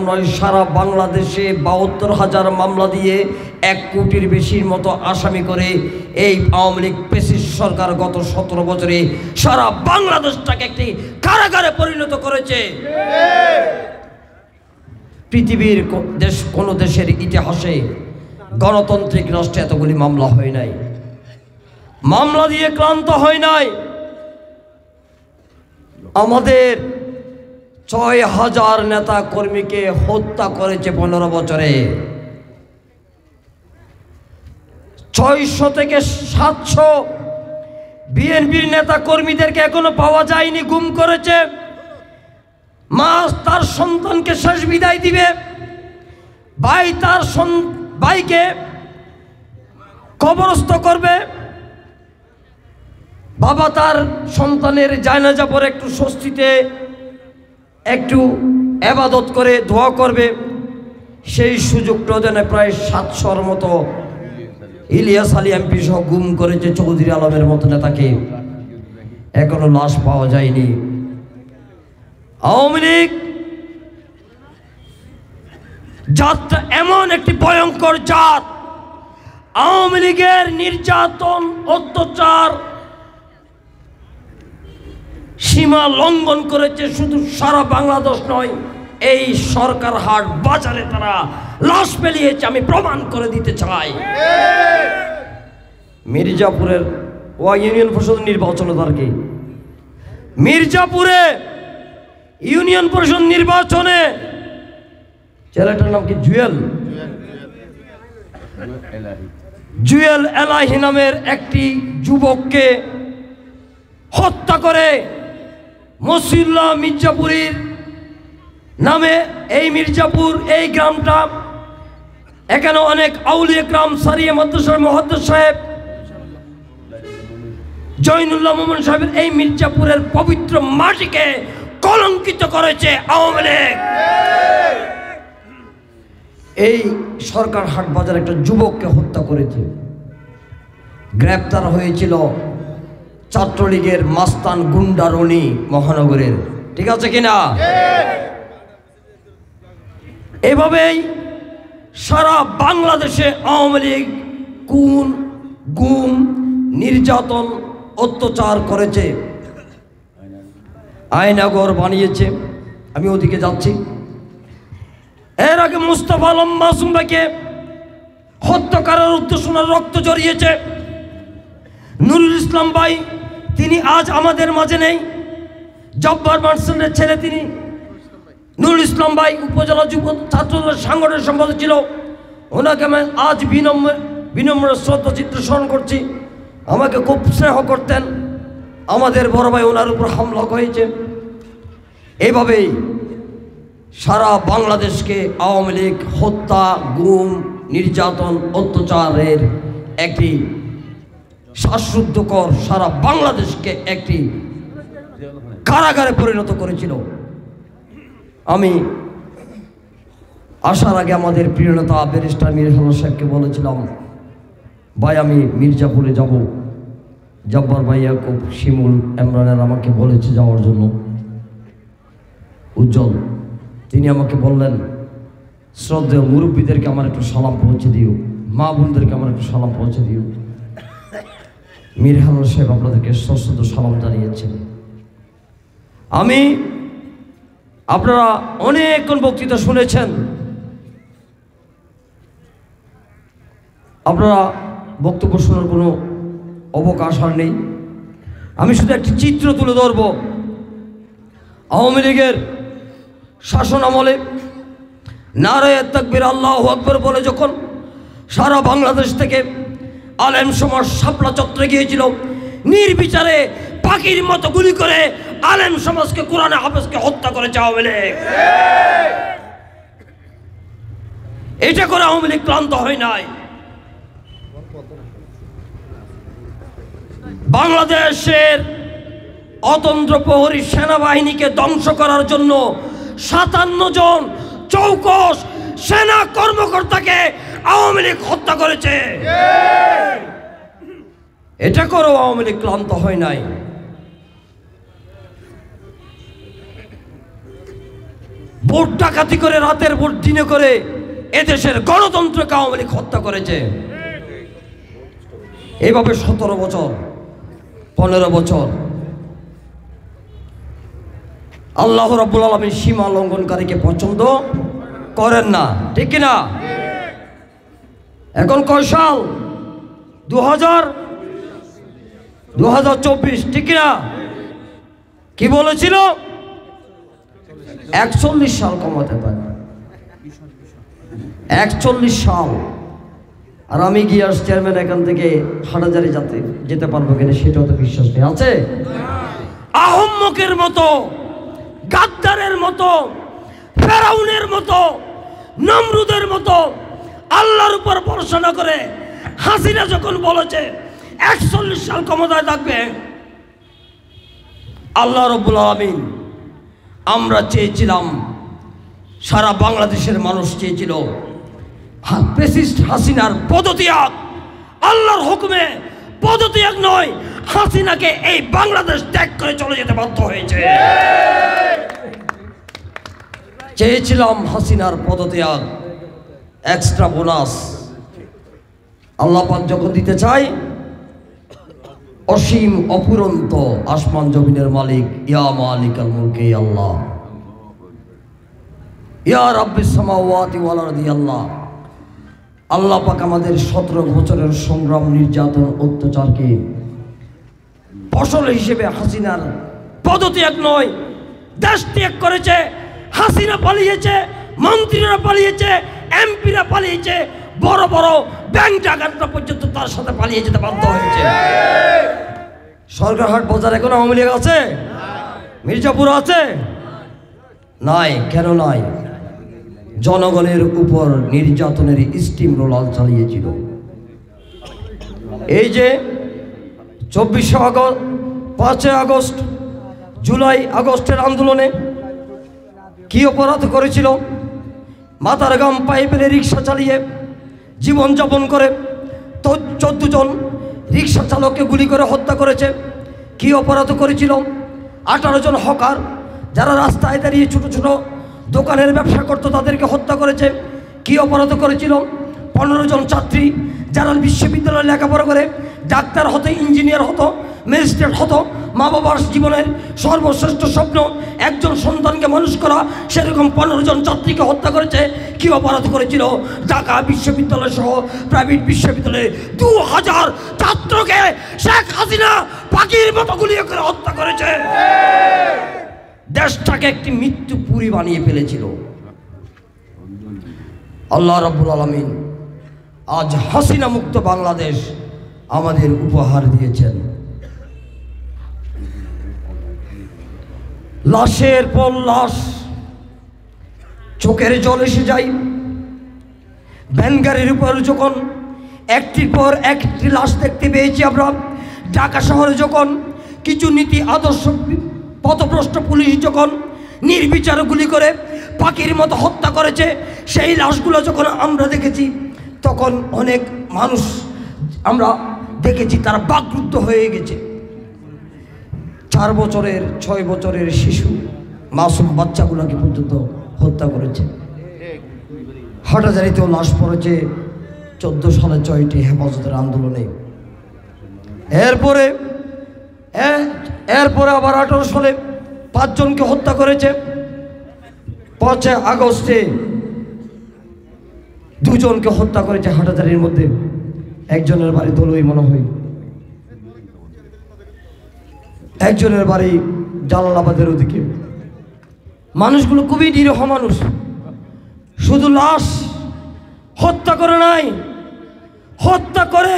নয়, সারা বাংলাদেশে ৭২,০০০ মামলা দিয়ে ১ কোটির বেশির মতো আসামি করে এই আওয়ামী লীগ ফ্যাসিস্ট সরকার গত ১৭ বছরে সারা বাংলাদেশটাকে একটি কারাগারে পরিণত করেছে। পৃথিবীর কোন দেশের ইতিহাসে গণতান্ত্রিক রাষ্ট্রে এতগুলি মামলা হয় নাই, মামলা দিয়ে ক্লান্ত হয় নাই। আমাদের ৬,০০০ নেতা কর্মীকে হত্যা করেছে ১৫ বছরে। ৬০০ থেকে ৭০০ বিএনপির নেতা কর্মীদেরকে এখনো পাওয়া যায়নি, গুম করেছে। মা তার সন্তানকে শেষ বিদায় দিবে, ভাই তার ভাইকে কবরস্থ করবে, বাবা তার সন্তানের জানাজা পরে একটু স্বস্তিতে একটু ইবাদত করে দোয়া করবে, সেই সুযোগটা দেন প্রায় ৭০০-র মতো ইলিয়াস আলী এমপি সহ গুম করেছে। চৌধুরী আলমের মতো নেতাকে এখনো লাশ পাওয়া যায়নি। আওয়ামী লীগ জাতটা এমন একটি ভয়ঙ্কর জাত, আওয়ামী লীগের নির্যাতন অত্যাচার সীমা লঙ্ঘন করেছে। শুধু সারা বাংলাদেশ নয়, এই সরকার হাট বাজারে তারা লাশ ফেলিয়েছে, আমি প্রমাণ করে দিতে চাই। মির্জাপুরের ইউনিয়ন পরিষদ নির্বাচনে তার কি মির্জাপুরে ইউনিয়ন পরিষদ নির্বাচনে ছেলেটার নাম কি জুয়েল এলাহি নামের একটি যুবককে হত্যা করে মসিউল্লাহ মির্জাপুরীর নামে এই মির্জাপুর এই গ্রামটা, এখানে অনেক আউলিয়া গ্রাম সারিয়া মাদ্রাসার মুহাদ্দিস সাহেব জয়নুল্লাহ মোমন সাহেবের এই মির্জাপুরের পবিত্র মাটিকে কলঙ্কিত করেছে আওয়ামী লীগ। এই সরকার হাট বাজার একটা যুবককে হত্যা করেছে। গ্রেপ্তার হয়েছিল ছাত্রলীগের মাস্তান গুন্ডা রনি মহানগরের, ঠিক আছে কিনা? এভাবেই সারা বাংলাদেশে আওয়ামী লীগ খুন, গুম, নির্যাতন, অত্যাচার করেছে, আয়নাগর বানিয়েছে। আমি ওদিকে যাচ্ছি। এর আগে মুস্তাফা আলম মাসুম ভাইকে হত্যা করার উদ্দেশ্য রক্ত জড়িয়েছে। নুরুল ইসলাম ভাই, তিনি আজ আমাদের মাঝে নেই, জব্বার মার্সেলের ছেলে তিনি। নুরুল ইসলাম ভাই উপজেলা যুব ছাত্রদলের সাংগঠনিক সম্পাদক ছিল। ওনাকে আমি আজ বিনম্র শ্রদ্ধা চিত্র স্মরণ করছি। আমাকে খুব স্নেহ করতেন। আমাদের বড় ভাই ওনার উপর হামলা হয়েছে। এইভাবেই সারা বাংলাদেশকে আওয়ামী লীগ হত্যা, গুম, নির্যাতন, অত্যাচারের একটি শ্বাসরুদ্ধকর সারা বাংলাদেশকে একটি কারাগারে পরিণত করেছিল। আমি আসার আগে আমাদের প্রিয় নেতা ব্যারিস্টার মীর হাসান সাহেবকে বলেছিলাম, ভাই আমি মির্জাপুরে যাব। জব্বার ভাই, ইয়াকুব, শিমুল, ইমরানের আমাকে বলেছে যাওয়ার জন্য। উজ্জ্বল, তিনি আমাকে বললেন, শ্রদ্ধেয় মুরব্বীদেরকে আমার একটু সালাম পৌঁছে দিও, মা বোনদেরকে আমার একটু সালাম পৌঁছে দিও। মীর হাসান সাহেব আপনাদেরকে সশ্রদ্ধ সালাম জানিয়েছেন। আমি আপনারা অনেকক্ষণ বক্তৃতা শুনেছেন, আপনারা বক্তব্য শোনার কোনো অবকাশ আর নেই। আমি শুধু একটি চিত্র তুলে ধরব। আওয়ামী লীগের শাসন আমলে নারায়ে তাকবীর আল্লাহু আকবার বলে যখন সারা বাংলাদেশ থেকে আলেম সমাজ শাপলা চত্বরে গিয়েছিল, নির্বিচারে পাখির মতো গুলি করে আলেম সমাজকে, কোরআনে হাফেজকে হত্যা করেছে আওয়ামী লীগ। এটা করে আওয়ামী লীগ ক্লান্ত হয় নাই। বাংলাদেশের অতন্ত্র প্রহরী সেনাবাহিনীকে ধ্বংস করার জন্য ৫৭ জন চৌকস সেনা কর্মকর্তাকে আওয়ামী লীগ হত্যা করেছে। এটা করেও আওয়ামী লীগ ক্লান্ত হয় নাই। ভোট ডাকাতি করে, রাতের ভোট দিনে করে এদেশের গণতন্ত্রকে আওয়ামী লীগ হত্যা করেছে। এইভাবে 17 বছর 15 বছর আল্লাহ রাব্বুল আলামিন সীমা লঙ্ঘনকারীকে পছন্দ করেন না, ঠিক কিনা? এখন কয় সাল? 2024, ঠিক কিনা? কি বলেছিল? 41 সাল কমাতে পারে, 41 সাল। আর আমি গিয়াস চেয়ারম্যান এখান থেকে হাটাজারি যেতে পারবো কিনা সেটাও তো বিশ্বাস নেই আছে। আহম্মকের মতো, গাদ্দারের মতো, ফেরাউনের মতো, নমরুদের মতো আল্লাহর উপর ভরসা না করে হাসিনা যখন বলেছে 41 সাল ক্ষমতায় থাকবে, আল্লাহ রাব্বুল আলামিন, আমরা চেয়েছিলাম, সারা বাংলাদেশের মানুষ চেয়েছিল ফ্যাসিস্ট হাসিনার পদত্যাগ। আল্লাহর হুকুমে পদত্যাগ নয়, হাসিনাকে এই বাংলাদেশ ত্যাগ করে চলে যেতে বাধ্য হয়েছে। চেয়েছিলাম হাসিনার পদত্যাগ, এক্সট্রা বোনাস। আল্লাহ পাক যখন দিতে চাই, অসীম অপুরন্ত আসমান জমিনের মালিক, ইয়া মালিকাল মুলকি আল্লাহ, ইয়া রাব্বিস সামাওয়াতি ওয়াল আরদি আল্লাহ। আল্লাহ পাক আমাদের 17 বছরের সংগ্রাম, নির্যাতন, অত্যাচারকে ফসল হিসেবে হাসিনার পদত্যাগ নয়, দেশ ত্যাগ করেছে। হাসিনা পালিয়েছে, মন্ত্রীরা পালিয়েছে, এমপিরা পালিয়েছে, বড় বড় ব্যাংক ডাকাতরা পর্যন্ত তার সাথে পালিয়ে যেতে বাধ্য হয়েছে। সরকারহাট বাজার এখন আওয়ামী লীগ আছে? মির্জাপুর আছে? নাই। কেন নাই? জনগণের উপর নির্যাতনের স্টিম রোলার চালিয়েছিল। এই যে 24 আগস্ট, 5 আগস্ট, জুলাই আগস্টের আন্দোলনে কি অপরাধ করেছিল? মাথার গাম পায়ে ফেলে রিক্সা চালিয়ে জীবনযাপন করে 14 জন রিক্সা চালককে গুলি করে হত্যা করেছে। কি অপরাধ করেছিল? 18 জন হকার যারা রাস্তায় দাঁড়িয়ে ছোট ছোট দোকানের ব্যবসা করতো তাদেরকে হত্যা করেছে। কি অপরাধ করেছিল? 15 জন ছাত্রী যারা বিশ্ববিদ্যালয়ে লেখাপড়া করে ডাক্তার হতো, ইঞ্জিনিয়ার হতো, ম্যাজিস্ট্রেট হতো, মা বাবার জীবনের সর্বশ্রেষ্ঠ স্বপ্ন একজন সন্তানকে মানুষ করা, সেরকম 15 জন ছাত্রীকে হত্যা করেছে। কি অপরাধ করেছিল? ঢাকা বিশ্ববিদ্যালয় সহ প্রাইভেট বিশ্ববিদ্যালয়ে 2000 ছাত্রকে শেখ হাসিনা পাখির মতো গুলি করে হত্যা করেছে। দেশটাকে একটি মৃত্যুপুরী বানিয়ে ফেলেছিল। আল্লাহ রাব্বুল আলামিন আজ হাসিনা মুক্ত বাংলাদেশ আমাদের উপহার দিয়েছেন। লাশের পর লাশ, চোখের জল এসে যায়। ভ্যানগাড়ির উপর যখন একটির পর একটি লাশ দেখতে পেয়েছি আমরা, ঢাকা শহরে যখন কিছু নীতি আদর্শ পথভ্রষ্ট পুলিশ যখন নির্বিচারে গুলি করে পাখির মতো হত্যা করেছে, সেই লাশগুলো যখন আমরা দেখেছি, তখন অনেক মানুষ আমরা দেখেছি তারা বাকরুদ্ধ হয়ে গেছে। 4 বছরের 6 বছরের শিশু মাসুম বাচ্চাগুলোকে পর্যন্ত হত্যা করেছে। হাটাজারিতেও লাশ পড়েছে 14 সালে 6টি হেফাজতের আন্দোলনে। এরপরে আবার 18 সালে 5 জনকে হত্যা করেছে। 5 আগস্টে 2 জনকে হত্যা করেছে হাটাজারির মধ্যে। একজনের বাড়ি দলুই মনে হয়, একজনের বাড়ি জালালাবাদের ওদিকে। মানুষগুলো খুবই নিরীহ মানুষ, শুধু লাশ হত্যা করে নাই, হত্যা করে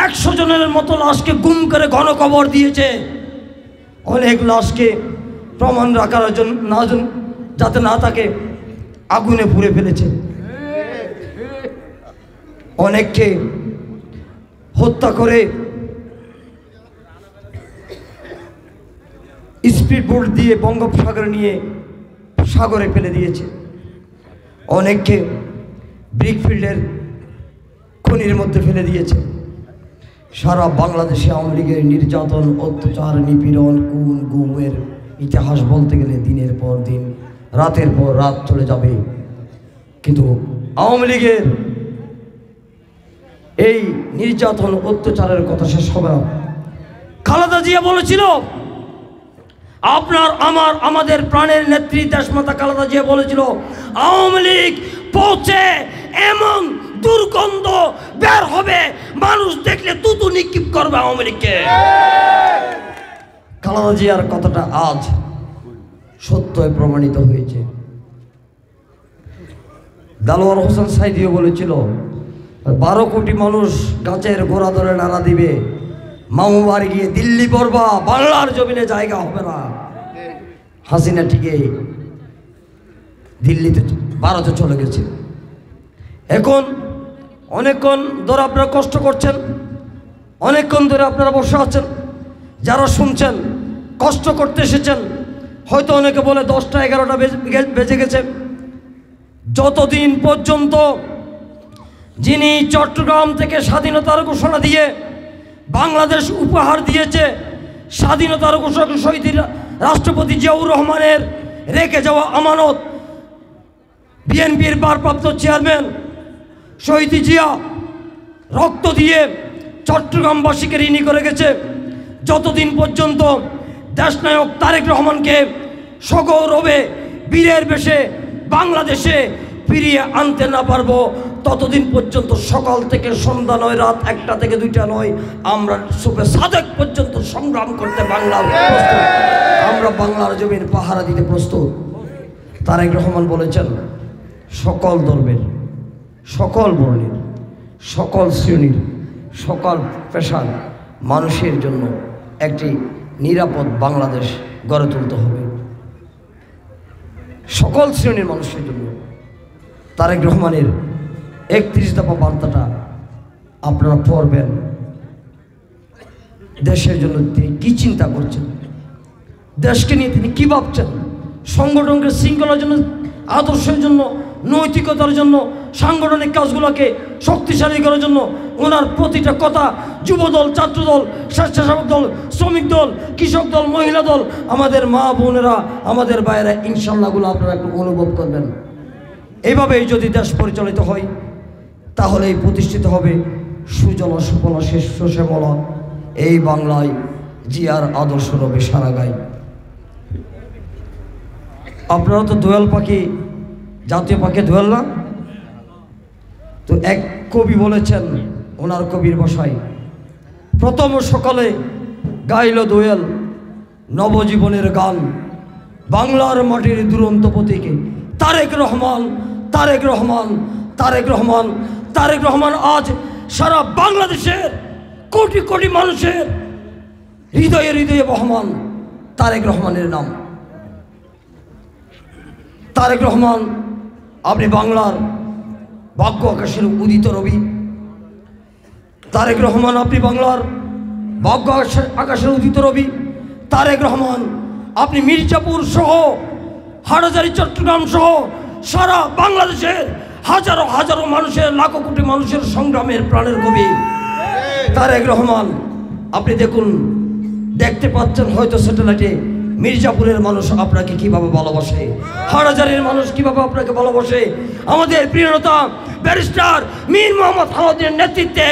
100 জনের মতো লাশকে গুম করে গণকবর দিয়েছে। অনেক লাশকে প্রমাণ রাখার জন্য যাতে না থাকে আগুনে পুড়ে ফেলেছে। অনেককে হত্যা করে স্পিড বোট দিয়ে বঙ্গোপসাগরে নিয়ে সাগরে ফেলে দিয়েছে। অনেককে ব্রিকফিল্ডের খনির মধ্যে ফেলে দিয়েছে। সারা বাংলাদেশে আওয়ামী লীগের নির্যাতন, অত্যাচার, নিপীড়ন, খুন, গুমের ইতিহাস বলতে গেলে দিনের পর দিন রাতের পর রাত চলে যাবে, কিন্তু আওয়ামী লীগের এই নির্যাতন অত্যাচারের কথা শেষ হবে না। খালেদা জিয়া বলেছিল, আপনার আমাদের প্রাণের নেত্রী দেশমাতা খালেদা জিয়া বলেছিল, আওয়ামী লীগ পৌঁছে এমন দুর্গন্ধ বের হবে, মানুষ দেখলে তুতু নিক্ষেপ করবে আওয়ামী লীগকে। খালেদা জিয়ার কথাটা আজ সত্যই প্রমাণিত হয়েছে। দেলোয়ার হোসেন সাইদিও বলেছিল, 12 কোটি মানুষ গাছের গোড়া ধরে নাড়া দিবে, মামু বাড়ি গিয়ে দিল্লি পড়বা, বাংলার জমিনে জায়গা হবে না। হাসিনা ঠিকই দিল্লিতে ভারতে চলে গেছে। এখন অনেকক্ষণ ধরে আপনারা কষ্ট করছেন, অনেকক্ষণ ধরে আপনারা বসে আছেন, যারা শুনছেন কষ্ট করতে এসেছেন। হয়তো অনেকে বলে 10টা 11টা বেজে গেছে। যতদিন পর্যন্ত যিনি চট্টগ্রাম থেকে স্বাধীনতার ঘোষণা দিয়ে বাংলাদেশ উপহার দিয়েছে, স্বাধীনতার ঘোষক শহীদ রাষ্ট্রপতি জিয়াউর রহমানের রেখে যাওয়া আমানত, বিএনপির ভারপ্রাপ্ত চেয়ারম্যান শহীদ জিয়া রক্ত দিয়ে চট্টগ্রামবাসীকে ঋণী করে গেছে। যতদিন পর্যন্ত দেশনায়ক তারেক রহমানকে সগৌরবে বীরের বেশে বাংলাদেশে ফিরিয়ে আনতে না পারবো, ততদিন পর্যন্ত সকাল থেকে সন্ধ্যা নয়, রাত 1টা থেকে 2টা নয়, আমরা সুবে সাদেক পর্যন্ত সংগ্রাম করতে বাংলার প্রস্তুত। আমরা বাংলার জমির পাহারা দিতে প্রস্তুত। তারেক রহমান বলেছেন, সকল ধর্মের, সকল বর্ণের, সকল শ্রেণীর, সকল পেশার মানুষের জন্য একটি নিরাপদ বাংলাদেশ গড়ে তুলতে হবে। সকল শ্রেণীর মানুষের জন্য তারেক রহমানের 31 দফা বার্তাটা আপনারা পড়বেন। দেশের জন্য তিনি কী চিন্তা করছেন, দেশকে নিয়ে তিনি কী ভাবছেন, সংগঠনকে শৃঙ্খলার জন্য, আদর্শের জন্য, নৈতিকতার জন্য, সাংগঠনিক কাজগুলোকে শক্তিশালী করার জন্য ওনার প্রতিটা কথা যুবদল, ছাত্রদল, স্বেচ্ছাসেবক দল, শ্রমিক দল, কৃষক দল, মহিলা দল, আমাদের মা বোনেরা, আমাদের ভাইয়েরা, ইনশাল্লাহগুলো আপনারা একটু অনুভব করবেন। এইভাবেই যদি দেশ পরিচালিত হয়, তাহলেই প্রতিষ্ঠিত হবে সুজলা সুফলা শস্য শ্যামলা এই বাংলায় জিয়ার আদর্শ রবে সারা গায়। আপনারা তো দোয়েল পাখি, জাতীয় পাখি দোয়েল না? তো এক কবি বলেছেন ওনার কবির ভাষায়, প্রথম সকালে গাইল দোয়েল নবজীবনের গান, বাংলার মাটির দুরন্ত প্রতীকে তারেক রহমান, তারেক রহমান, তারেক রহমান, তারেক রহমান আজ সারা বাংলাদেশের কোটি কোটি মানুষের হৃদয়ে হৃদয়ে বহমান তারেক রহমানের নাম। তারেক রহমান, আপনি বাংলার ভাগ্য আকাশের উদিত রবি। তারেক রহমান, আপনি বাংলার ভাগ্য আকাশের উদিত রবি। তারেক রহমান, আপনি মির্জাপুর সহ, হাটহাজারী, চট্টগ্রাম সহ সারা বাংলাদেশের হাজারো হাজারো মানুষের, লাখো কোটি মানুষের সংগ্রামের প্রাণের কবি। তারেক রহমান, আপনি দেখুন, দেখতে পাচ্ছেন হয়তো স্যাটেলাইটে, মির্জাপুরের মানুষ আপনাকে কিভাবে ভালোবাসে, হাটহাজারীর মানুষ কিভাবে আপনাকে ভালোবাসে। আমাদের প্রিয়তা ব্যারিস্টার মীর মোহাম্মদ আলাউদ্দিনের নেতৃত্বে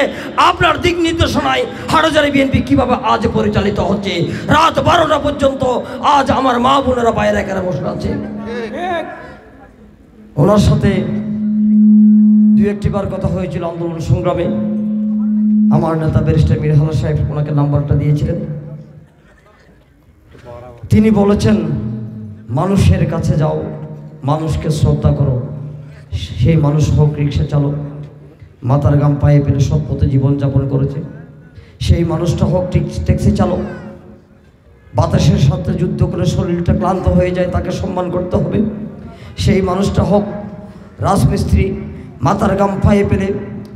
আপনার দিক নির্দেশনায় হাটহাজারী বিএনপি কিভাবে আজ পরিচালিত হচ্ছে। রাত 12টা পর্যন্ত আজ আমার মা বোনেরা বাইরে এখানে বসে আছে। ওনার সাথে 2-1টি বার কথা হয়েছিল আন্দোলন সংগ্রামে। আমার নেতা ব্যারিস্টার মীর হালাল সাহেব ওনাকে নাম্বারটা দিয়েছিলেন। তিনি বলেছেন, মানুষের কাছে যাও, মানুষকে শ্রদ্ধা করো। সেই মানুষ হোক রিক্সা চালক, মাথার গাম পায়ে পেলে সৎ পথে জীবনযাপন করেছে। সেই মানুষটা হোক ট্যাক্সি চালক, বাতাসের সাথে যুদ্ধ করে শরীরটা ক্লান্ত হয়ে যায়, তাকে সম্মান করতে হবে। সেই মানুষটা হোক রাজমিস্ত্রি, মাথার গাম পায়ে পেলে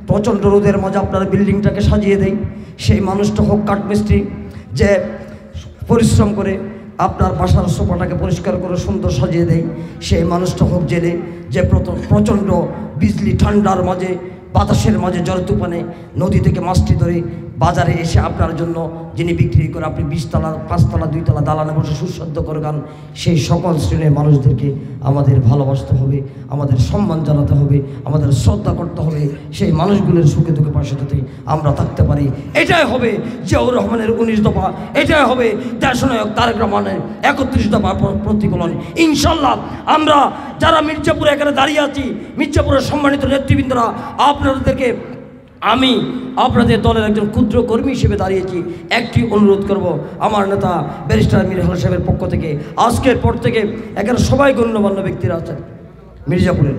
প্রচণ্ড রোদের মাঝে আপনার বিল্ডিংটাকে সাজিয়ে দেয়। সেই মানুষটা হোক কাঠমিস্ত্রি, যে পরিশ্রম করে আপনার বাসার সোফাটাকে পরিষ্কার করে সুন্দর সাজিয়ে দেয়। সেই মানুষটা হোক জেলে, যে প্রচণ্ড বিজলি ঠান্ডার মাঝে, বাতাসের মাঝে, জল তুফানে নদী থেকে মাছটি ধরে বাজারে এসে আপনার জন্য যিনি বিক্রি করে আপনি 20 তলা 5 তলা 2 তলা দালানে বসে সুস্বাদ্য করে খান, সেই সকল শ্রেণীর মানুষদেরকে আমাদের ভালোবাসতে হবে, আমাদের সম্মান জানাতে হবে, আমাদের শ্রদ্ধা করতে হবে। সেই মানুষগুলোর সুখে দুঃখে পাশে যাতে আমরা থাকতে পারি, এটাই হবে জিয়াউর রহমানের 19 দফা, এটাই হবে দেশনায়ক তারেক রহমানের 31 দফা প্রতিফলন। ইনশাল্লাহ আমরা যারা মির্জাপুরে এখানে দাঁড়িয়ে আছি, মির্জাপুরের সম্মানিত নেতৃবৃন্দরা, আপনাদেরকে আমি আপনাদের দলের একজন ক্ষুদ্র কর্মী হিসেবে দাঁড়িয়েছি। একটি অনুরোধ করব, আমার নেতা ব্যারিস্টার মীর হালাল সাহেবের পক্ষ থেকে আজকের পর থেকে এখানে সবাই গণ্যমান্য ব্যক্তিরা আছেন। মির্জাপুরের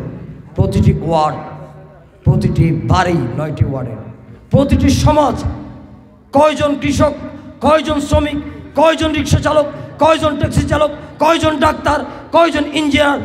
প্রতিটি ওয়ার্ড, প্রতিটি বাড়ি, 9টি ওয়ার্ডের প্রতিটি সমাজ, কয়জন কৃষক, কয়জন শ্রমিক, কয়জন রিক্সা চালক, কয়জন ট্যাক্সি চালক, কয়জন ডাক্তার, কয়জন ইঞ্জিনিয়ার,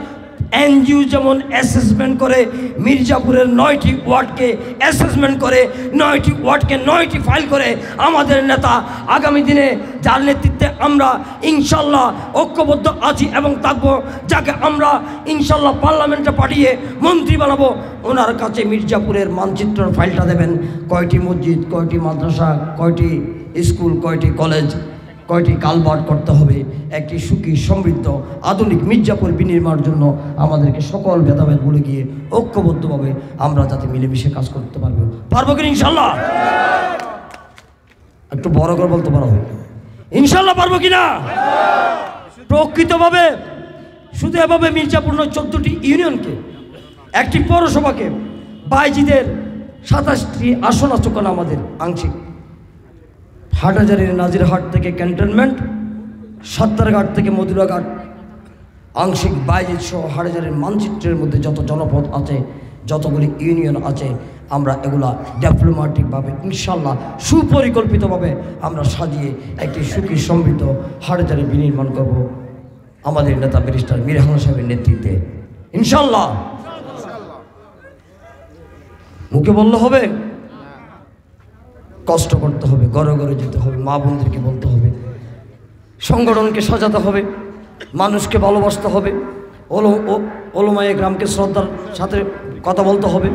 এনজিও যেমন অ্যাসেসমেন্ট করে মির্জাপুরের 9টি ওয়ার্ডকে অ্যাসেসমেন্ট করে, 9টি ওয়ার্ডকে 9টি ফাইল করে আমাদের নেতা আগামী দিনে যার নেতৃত্বে আমরা ইনশাল্লাহ ঐক্যবদ্ধ আছি এবং থাকবো, যাকে আমরা ইনশাল্লাহ পার্লামেন্টে পাঠিয়ে মন্ত্রী বানাবো, ওনার কাছে মির্জাপুরের মানচিত্রের ফাইলটা দেবেন। কয়টি মসজিদ, কয়টি মাদ্রাসা, কয়টি স্কুল, কয়টি কলেজ, কয়টি কালভার্ট করতে হবে, একটি সুখী সমৃদ্ধ আধুনিক মির্জাপুর বিনির্মাণের জন্য আমাদেরকে সকল ভেদাভেদ ভুলে গিয়ে ঐক্যবদ্ধভাবে আমরা যাতে মিলেমিশে কাজ করতে পারবো কি ইনশাল্লাহ? একটু বড় করে বলতে পারো ইনশাল্লাহ পারবো কিনা? প্রকৃতভাবে শুধু এভাবে মির্জাপুর 14টি ইউনিয়নকে, একটি পৌরসভাকে, বাইজিদের 27টি আসন আছে আমাদের আংশিক, হাটহাজারীর নাজিরহাট থেকে ক্যান্টনমেন্ট, সাত্তারঘাট থেকে মধুরাঘাট, আংশিক বাইজিদ সহ হাটহাজারীর মানচিত্রের মধ্যে যত জনপদ আছে, যতগুলি ইউনিয়ন আছে, আমরা এগুলা ডিপ্লোম্যাটিকভাবে ইনশাল্লাহ সুপরিকল্পিতভাবে আমরা সাজিয়ে একটি সুখী সমৃদ্ধ হাটহাজারী বিনির্মাণ করব আমাদের নেতা ব্যারিস্টার মীর হালাল সাহেবের নেতৃত্বে ইনশাল্লাহ। মুখে বললে হবে, কষ্ট করতে হবে, ঘরে ঘরে যেতে হবে, মা বোনদেরকে বলতে হবে, সংগঠনকে সাজাতে হবে, মানুষকে ভালোবাসতে হবে, ওলামায়ে গ্রামকে শ্রদ্ধার সাথে কথা বলতে হবে,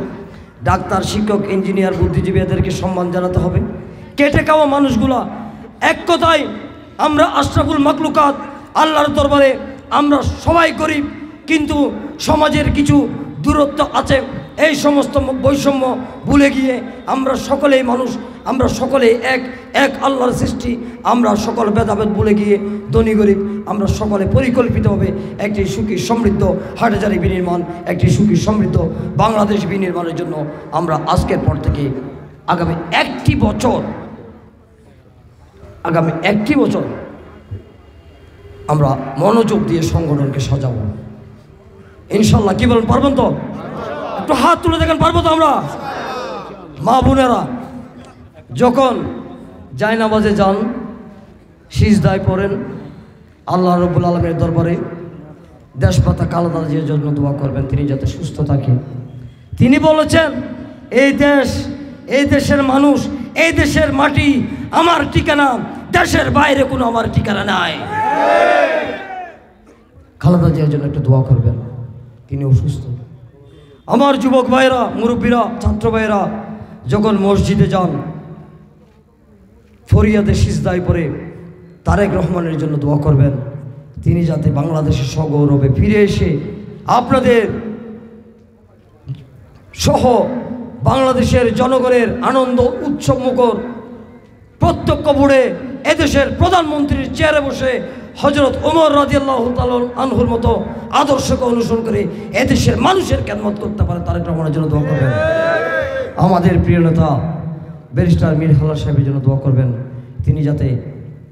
ডাক্তার, শিক্ষক, ইঞ্জিনিয়ার, বুদ্ধিজীবী এদেরকে সম্মান জানাতে হবে। কেটে খাওয়া মানুষগুলা, এক কথায় আমরা আশরাফুল মাখলুকাত, আল্লাহর দরবারে আমরা সবাই গরিব, কিন্তু সমাজের কিছু দূরত্ব আছে। এই সমস্ত বৈষম্য ভুলে গিয়ে আমরা সকলেই মানুষ, আমরা সকলেই এক আল্লাহর সৃষ্টি, আমরা সকল ভেদাভেদ ভুলে গিয়ে ধনী গরিব আমরা সকলে পরিকল্পিতভাবে একটি সুখী সমৃদ্ধ হাটহাজারী বিনির্মাণ, একটি সুখী সমৃদ্ধ বাংলাদেশ বিনির্মাণের জন্য আমরা আজকের পর থেকে আগামী একটি বছর আমরা মনোযোগ দিয়ে সংগঠনকে সাজাবো ইনশাল্লাহ। কি বলেন, পারবেন তো? একটু হাত তুলে দেখেন, পারবো তো আমরা? মা বোনেরা যখন জায়নামাজে যান, সিজদায় পড়েন, আল্লাহ রাব্বুল আলামিনের দরবারে দেশপাতা খালেদা জিয়ার জন্য দোয়া করবেন, তিনি যাতে সুস্থ থাকে। তিনি বলেছেন, এই দেশ, এই দেশের মানুষ, এই দেশের মাটি আমার ঠিকানা, দেশের বাইরে কোনো আমার ঠিকানা নাই। খালেদা জিয়ার জন্য একটু দোয়া করবেন, তিনি অসুস্থ। আমার যুবক ভাইরা, মুরব্বীরা, ছাত্র ভাইরা যখন মসজিদে যান, ফরিয়াদে সিজদায় পড়ে তারেক রহমানের জন্য দোয়া করবেন, তিনি যাতে বাংলাদেশের সগৌরবে ফিরে এসে আপনাদের সহ বাংলাদেশের জনগণের আনন্দ উৎসব মুখর প্রত্যক্ষ বোর্ডে এদেশের প্রধানমন্ত্রীর চেয়ারে বসে হযরত ওমর রাদিয়াল্লাহু তাআলা আনহুর মতো আদর্শকে অনুসরণ করে এদেশের মানুষের খেদমত করতে পারে, তারেক রহমানের জন্য দোয়া করবেন। আমাদের প্রিয় নেতা ব্যারিস্টার মীর হালাল সাহেবের জন্য দোয়া করবেন, তিনি যাতে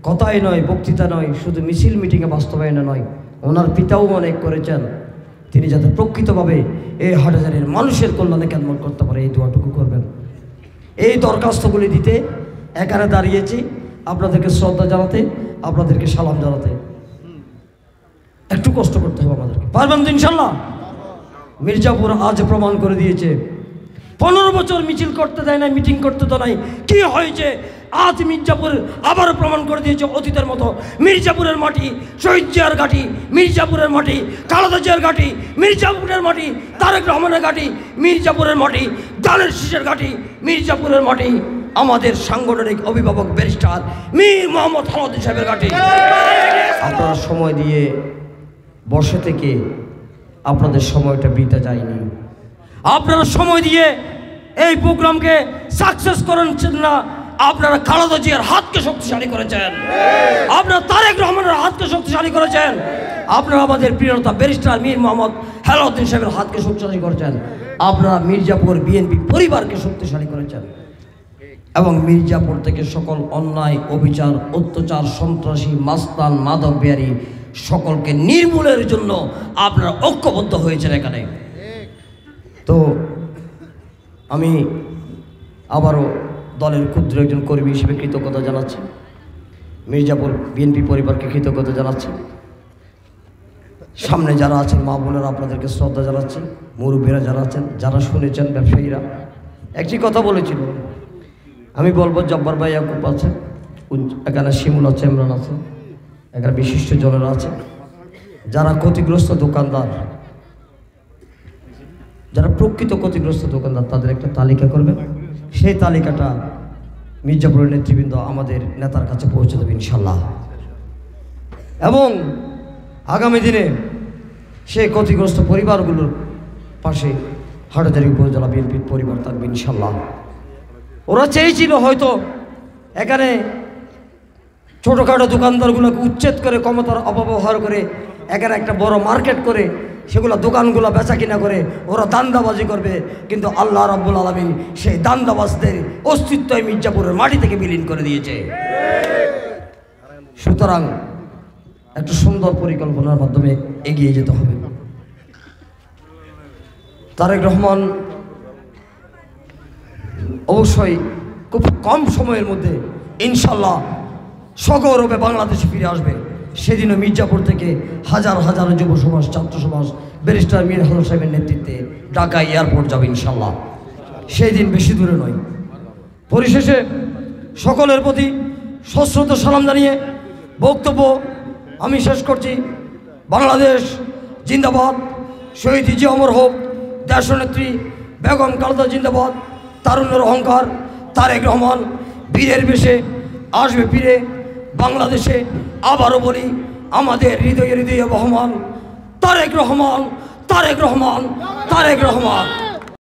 কথাই নয়, বক্তৃতা নয়, শুধু মিছিল মিটিংয়ে বাস্তবায়নে নয়, ওনার পিতাও অনেক করেছেন, তিনি যাতে প্রকৃতভাবে এই হাটহাজারীর মানুষের কল্যাণে খেদমত করতে পারে, এই দোয়াটুকু করবেন। এই দরখাস্তগুলি দিতে এখানে দাঁড়িয়েছি আপনাদেরকে শ্রদ্ধা জানাতে, আপনাদেরকে সালাম জানাতে। একটু কষ্ট করতে হবে আমাদেরকে, পারবেন তো ইনশাল্লাহ? মির্জাপুর আজ প্রমাণ করে দিয়েছে, 15 বছর মিছিল করতে দেয় নাই, মিটিং করতে তো নাই, কি হয়েছে? আজ মির্জাপুর আবারও প্রমাণ করে দিয়েছে অতীতের মতো। মির্জাপুরের মাটি শহীদ জিয়ার ঘাঁটি, মির্জাপুরের মাটি খালেদা জিয়ার ঘাঁটি, মির্জাপুরের মাটি তারেক রহমানের ঘাঁটি, মির্জাপুরের মাটি ধানের শীষের ঘাঁটি, মির্জাপুরের মাটি আমাদের সাংগঠনিক অভিভাবক ব্যারিস্টার মীর মোহাম্মদ আলাউদ্দিন সাহেবের কাছে। আপনারা সময় দিয়ে বসে থেকে আপনাদের সময়টা বিতে যায়নি। আপনারা সময় দিয়ে এই প্রোগ্রামকে সাকসেস করেছেন না, আপনারা খালেদা জিয়ার হাতকে শক্তিশালী করেছেন, আপনারা তারেক রহমানের হাতকে শক্তিশালী করেছেন, আপনারা আমাদের প্রিয়তা ব্যারিস্টার মীর মোহাম্মদ আলাউদ্দিন সাহেবের হাতকে শক্তিশালী করেছেন, আপনারা মির্জাপুর বিএনপি পরিবারকে শক্তিশালী করেছেন এবং মির্জাপুর থেকে সকল অন্যায়, অবিচার, অত্যাচার, সন্ত্রাসী, মাস্তান, মাদক বিহারী সকলকে নির্মূলের জন্য আপনারা ঐক্যবদ্ধ হয়েছেন এখানে। তো আমি আবারও দলের ক্ষুদ্র একজন কর্মী হিসেবে কৃতজ্ঞতা জানাচ্ছি, মির্জাপুর বিএনপি পরিবারকে কৃতজ্ঞতা জানাচ্ছি, সামনে যারা আছেন মা বোনেরা আপনাদেরকে শ্রদ্ধা জানাচ্ছি, মুরব্বীরা যারা আছেন, যারা শুনেছেন, ব্যবসায়ীরা। একটি কথা বলেছিল, আমি বলবো জব্বার ভাই ইয়াকুব আছে, এখানে শিমুল আছে, ইমরান আছে, এখানে বিশিষ্ট জনেরা আছে, যারা ক্ষতিগ্রস্ত দোকানদার, যারা প্রকৃত ক্ষতিগ্রস্ত দোকানদার তাদের একটা তালিকা করবেন, সেই তালিকাটা মির্জাপুরের নেতৃবৃন্দ আমাদের নেতার কাছে পৌঁছে দেবে ইনশাল্লাহ। এবং আগামী দিনে সেই ক্ষতিগ্রস্ত পরিবারগুলোর পাশে হাটহাজারী উপজেলা বিএনপির পরিবার থাকবে ইনশাল্লাহ। ওরা চেয়েছিল হয়তো এখানে ছোটোখাটো দোকানদারগুলোকে উচ্ছেদ করে, ক্ষমতার অপব্যবহার করে এখানে একটা বড় মার্কেট করে সেগুলো দোকানগুলো বেচা কিনা করে ওরা দান্দাবাজি করবে, কিন্তু আল্লাহ রাব্বুল আলামিন সেই দান্দাবাজদের অস্তিত্বই মির্জাপুরের মাটি থেকে বিলীন করে দিয়েছে। সুতরাং একটা সুন্দর পরিকল্পনার মাধ্যমে এগিয়ে যেতে হবে। তারেক রহমান অবশ্যই খুব কম সময়ের মধ্যে ইনশাল্লাহ সগৌরবে বাংলাদেশে ফিরে আসবে। সেদিনও মির্জাপুর থেকে হাজার হাজার যুব সমাজ, ছাত্র সমাজ ব্যারিস্টার মীর হাসান সাহেবের নেতৃত্বে ঢাকা এয়ারপোর্ট যাবে ইনশাল্লাহ। সেই দিন বেশি দূরে নয়। পরিশেষে সকলের প্রতি সশ্রদ্ধ সালাম জানিয়ে বক্তব্য আমি শেষ করছি। বাংলাদেশ জিন্দাবাদ, শহীদ জি অমর হোক, দেশনেত্রী বেগম খালেদা জিন্দাবাদ, তারুণ্যের অহংকার তারেক রহমান বীরের বেশে আসবে ফিরে বাংলাদেশে। আবারও বলি, আমাদের হৃদয়ে হৃদয়ে বহমান তারেক রহমান, তারেক রহমান, তারেক রহমান।